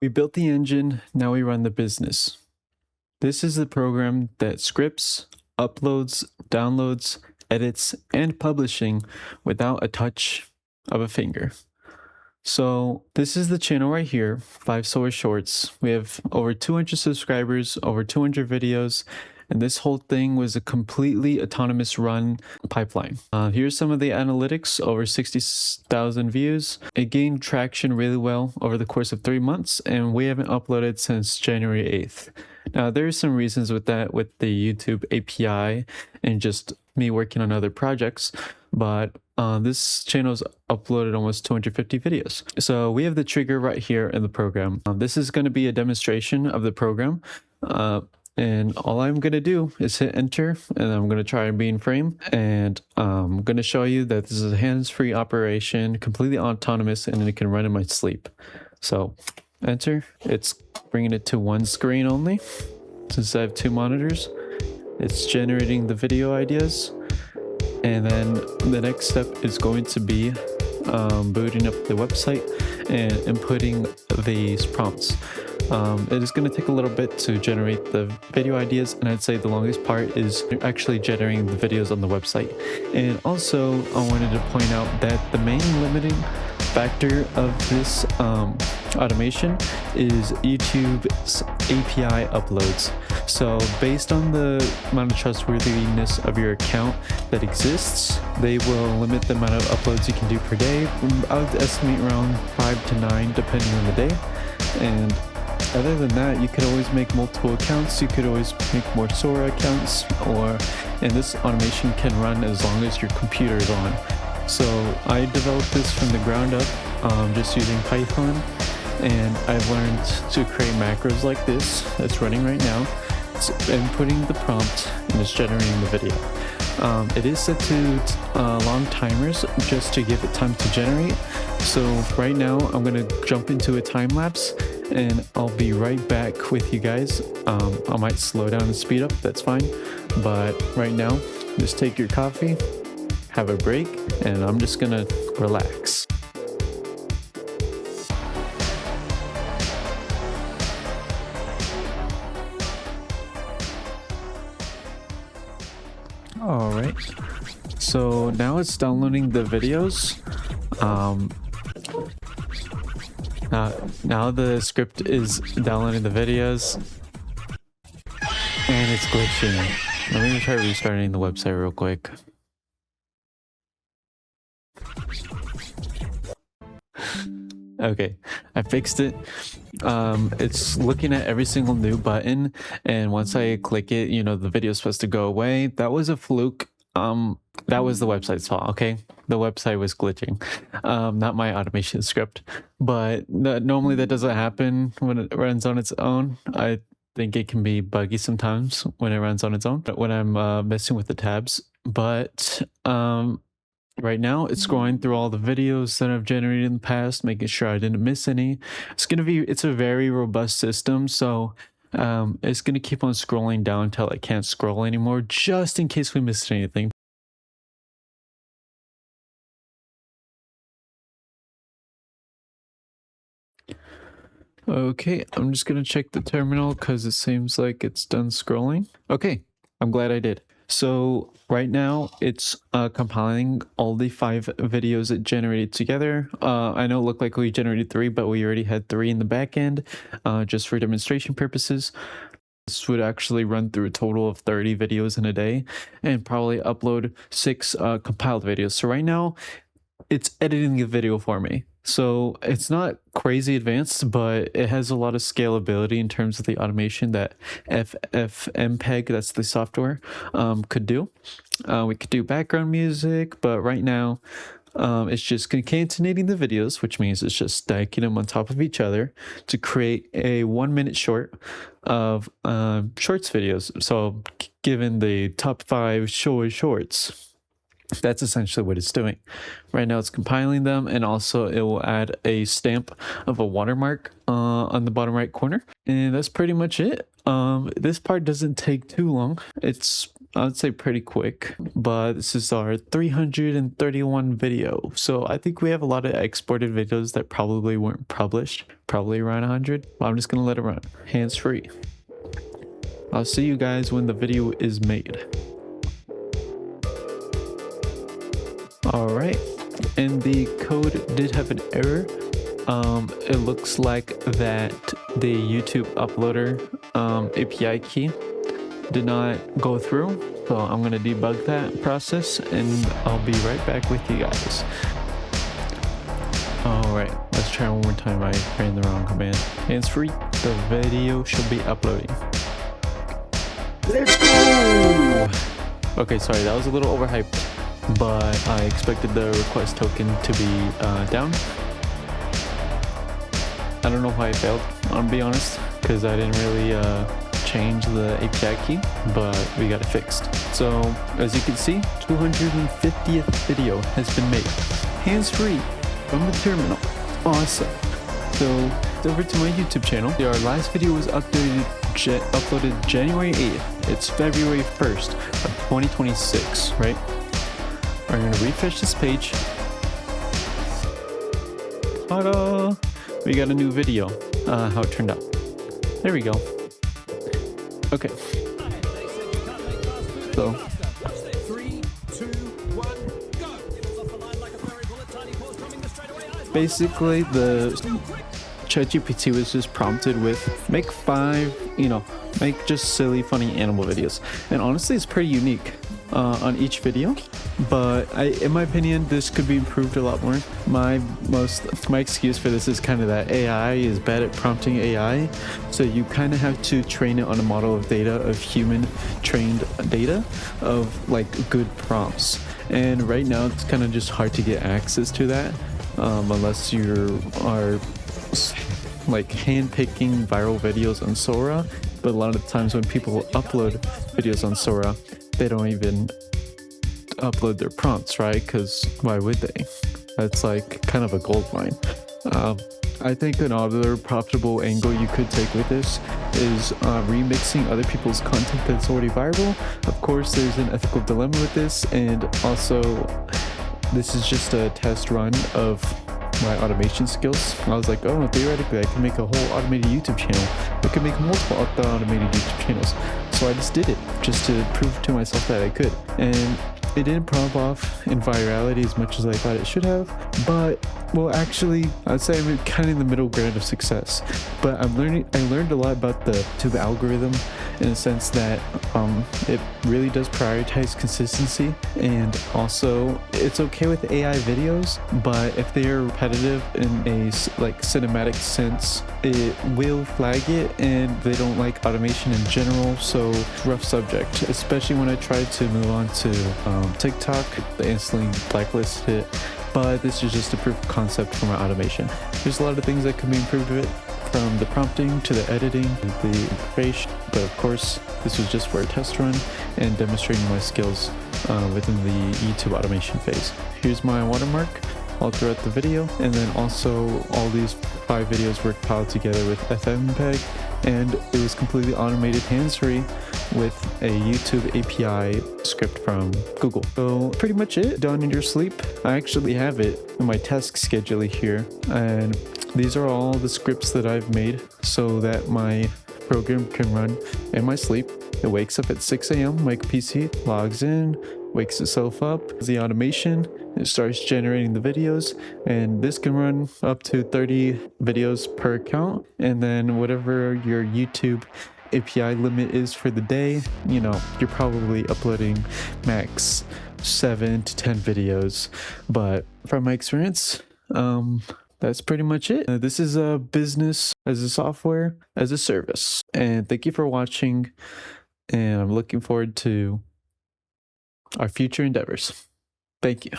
We built the engine, now we run the business. This is the program that scripts, uploads, downloads, edits, and publishing without a touch of a finger. So this is the channel right here, 5 Sora Shorts. We have over 200 subscribers, over 200 videos, and this whole thing was a completely autonomous run pipeline. Here's some of the analytics, over 60,000 views. It gained traction really well over the course of 3 months, and we haven't uploaded since January 8th. Now, there are some reasons with that, with the YouTube API and just me working on other projects, but this channel's uploaded almost 250 videos. So we have the trigger right here in the program. This is going to be a demonstration of the program. And all I'm going to do is hit enter, and I'm going to try and be in frame. And I'm going to show you that this is a hands-free operation, completely autonomous, and it can run in my sleep. So enter. It's bringing it to one screen only, since I have 2 monitors. It's generating the video ideas. And then the next step is going to be booting up the website and inputting these prompts. It is going to take a little bit to generate the video ideas, and I'd say the longest part is actually generating the videos on the website. And also, I wanted to point out that the main limiting factor of this automation is YouTube's API uploads. So based on the amount of trustworthiness of your account that exists, they will limit the amount of uploads you can do per day. I would estimate around 5 to 9 depending on the day. And other than that, you could always make multiple accounts. You could always make more Sora accounts, and this automation can run as long as your computer is on. So I developed this from the ground up, just using Python, and I've learned to create macros like this that's running right now. It's inputting the prompt and it's generating the video. It is set to long timers just to give it time to generate. So right now I'm going to jump into a time lapse, and I'll be right back with you guys. I might slow down and speed up, that's fine. But right now, just take your coffee, have a break, and I'm just going to relax. All right, so now it's downloading the videos. Now the script is downloading the videos, and it's glitching. Let me try restarting the website real quick. Okay, I fixed it. It's looking at every single new button, and once I click it, the video is supposed to go away. That was a fluke. That was the website's fault, okay? The website was glitching, not my automation script. But normally that doesn't happen when it runs on its own. I think it can be buggy sometimes when it runs on its own, when I'm messing with the tabs. But right now it's scrolling through all the videos that I've generated in the past, making sure I didn't miss any. It's a very robust system, so it's going to keep on scrolling down until I can't scroll anymore, just in case we missed anything. Okay, I'm just going to check the terminal because it seems like it's done scrolling. Okay, I'm glad I did. So right now it's compiling all the 5 videos it generated together. I know it looked like we generated 3, but we already had 3 in the back end, just for demonstration purposes. This would actually run through a total of 30 videos in a day and probably upload 6 compiled videos. So right now it's editing the video for me. So it's not crazy advanced, but it has a lot of scalability in terms of the automation that FFmpeg, that's the software, could do. We could do background music, but right now it's just concatenating the videos, which means it's just stacking them on top of each other to create a 1-minute short of shorts videos. So given the top 5 shorts, that's essentially what it's doing. Right now it's compiling them, and also it will add a stamp of a watermark on the bottom right corner. And that's pretty much it. This part doesn't take too long. It's I would say pretty quick, but this is our 331 video. So I think we have a lot of exported videos that probably weren't published, probably around 100. I'm just gonna let it run, hands-free. I'll see you guys when the video is made. All right, and the code did have an error. It looks like that the YouTube uploader API key did not go through, so I'm gonna debug that process and I'll be right back with you guys. All right, let's try one more time. I ran the wrong command. Hands-free, the video should be uploading. Let's go! Okay, sorry, that was a little overhyped, but I expected the request token to be down. I don't know why I failed, I'll be honest, because I didn't really change the API key, but we got it fixed. So as you can see, 250th video has been made, hands-free from the terminal. Awesome. So over to my YouTube channel. Our last video was uploaded January 8th. It's February 1st of 2026, right? I'm gonna refresh this page. Ta-da! We got a new video. How it turned out. There we go. Okay. So basically the ChatGPT was just prompted with make just silly funny animal videos, and honestly it's pretty unique on each video, but in my opinion this could be improved a lot more. My excuse for this is kind of that AI is bad at prompting AI, so you kind of have to train it on a model of data of human trained data of like good prompts, and right now it's kind of just hard to get access to that unless you are like hand-picking viral videos on Sora. But a lot of times when people upload videos on Sora, they don't even upload their prompts, right? Because why would they? That's like kind of a gold mine. I think another profitable angle you could take with this is remixing other people's content that's already viral. Of course, there's an ethical dilemma with this, and also this is just a test run of my automation skills. I was like, oh, theoretically I can make a whole automated YouTube channel. I could make multiple automated YouTube channels. So I just did it just to prove to myself that I could. And it didn't pop off in virality as much as I thought it should have, but well, actually I'd say I'm kind of in the middle ground of success. But I learned a lot about the YouTube algorithm in a sense that it really does prioritize consistency, and also it's okay with AI videos, but if they are repetitive in a like cinematic sense, it will flag it, and they don't like automation in general. So rough subject, especially when I tried to move on to TikTok, they instantly blacklisted it. But this is just a proof of concept for my automation. There's a lot of things that can be improved with it, from the prompting to the editing, the integration, but of course this was just for a test run and demonstrating my skills within the YouTube automation phase. Here's my watermark all throughout the video, and then also all these 5 videos were piled together with FFmpeg, and it was completely automated hands-free with a YouTube API script from Google. So pretty much it, done in your sleep. I actually have it in my task scheduler here, and these are all the scripts that I've made so that my program can run in my sleep. It wakes up at 6 a.m. my PC, logs in, wakes itself up, the automation, it starts generating the videos, and this can run up to 30 videos per account. And then whatever your YouTube API limit is for the day, you're probably uploading max 7 to 10 videos. But from my experience, that's pretty much it. This is a business as a software as a service. And thank you for watching, and I'm looking forward to our future endeavors. Thank you.